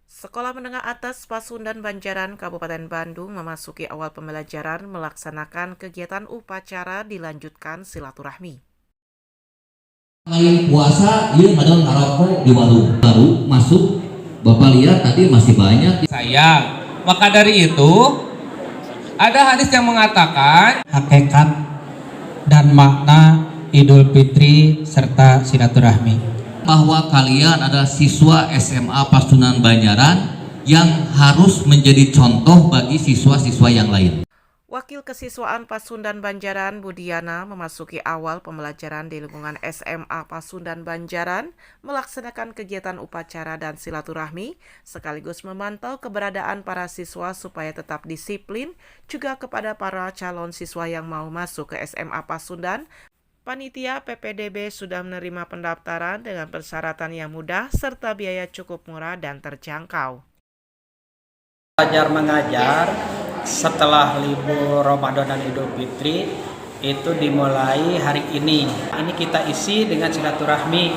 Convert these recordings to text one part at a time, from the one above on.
Sekolah Menengah Atas Pasundan Banjaran, Kabupaten Bandung memasuki awal pembelajaran melaksanakan kegiatan upacara dilanjutkan silaturahmi. Lain puasa, iya padahal ngarokok di warung baru masuk. Bapak lihat tadi masih banyak. Sayang, maka dari itu ada hadis yang mengatakan hakikat dan makna Idul Fitri serta silaturahmi. Bahwa kalian adalah siswa SMA Pasundan Banjaran yang harus menjadi contoh bagi siswa-siswa yang lain. Wakil Kesiswaan Pasundan Banjaran Budiana memasuki awal pembelajaran di lingkungan SMA Pasundan Banjaran melaksanakan kegiatan upacara dan silaturahmi sekaligus memantau keberadaan para siswa supaya tetap disiplin. Juga kepada para calon siswa yang mau masuk ke SMA Pasundan, panitia PPDB sudah menerima pendaftaran dengan persyaratan yang mudah serta biaya cukup murah dan terjangkau. Belajar mengajar setelah libur Ramadan dan Idul Fitri itu dimulai hari ini. Ini kita isi dengan silaturahmi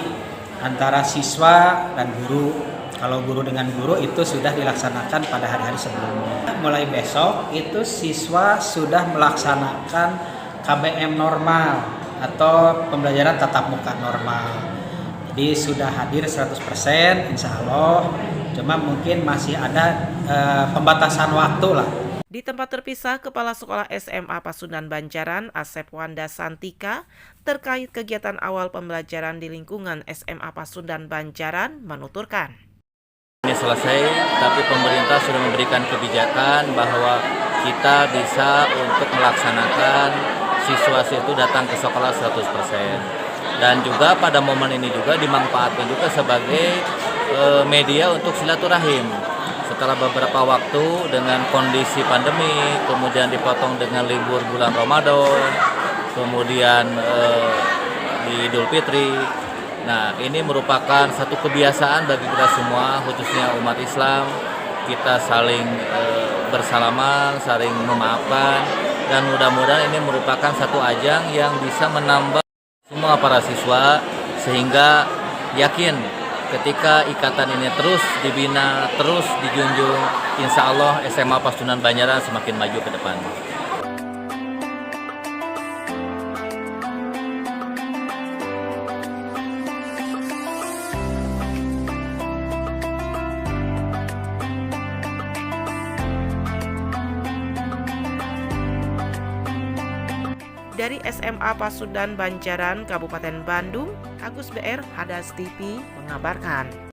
antara siswa dan guru. Kalau guru dengan guru itu sudah dilaksanakan pada hari-hari sebelumnya. Mulai besok itu siswa sudah melaksanakan KBM normal atau pembelajaran tatap muka normal. Jadi sudah hadir 100% insya Allah. Cuma mungkin masih ada pembatasan waktu lah. Di tempat terpisah, Kepala Sekolah SMA Pasundan Banjaran, Asep Wanda Santika, terkait kegiatan awal pembelajaran di lingkungan SMA Pasundan Banjaran, menuturkan. Ini selesai, tapi pemerintah sudah memberikan kebijakan bahwa kita bisa untuk melaksanakan siswa itu datang ke sekolah 100%. Dan juga pada momen ini juga dimanfaatkan juga sebagai media untuk silaturahim. Setelah beberapa waktu dengan kondisi pandemi, kemudian dipotong dengan libur bulan Ramadan, kemudian di Idul Fitri. Nah, ini merupakan satu kebiasaan bagi kita semua, khususnya umat Islam. Kita saling bersalaman, saling memaafkan, dan mudah-mudahan ini merupakan satu ajang yang bisa menambah semua para siswa, sehingga yakin ketika ikatan ini terus dibina, terus dijunjung, insya Allah SMA Pasundan Banjaran semakin maju ke depan. Dari SMA Pasundan Banjaran, Kabupaten Bandung, Agus BR Hadas TV mengabarkan.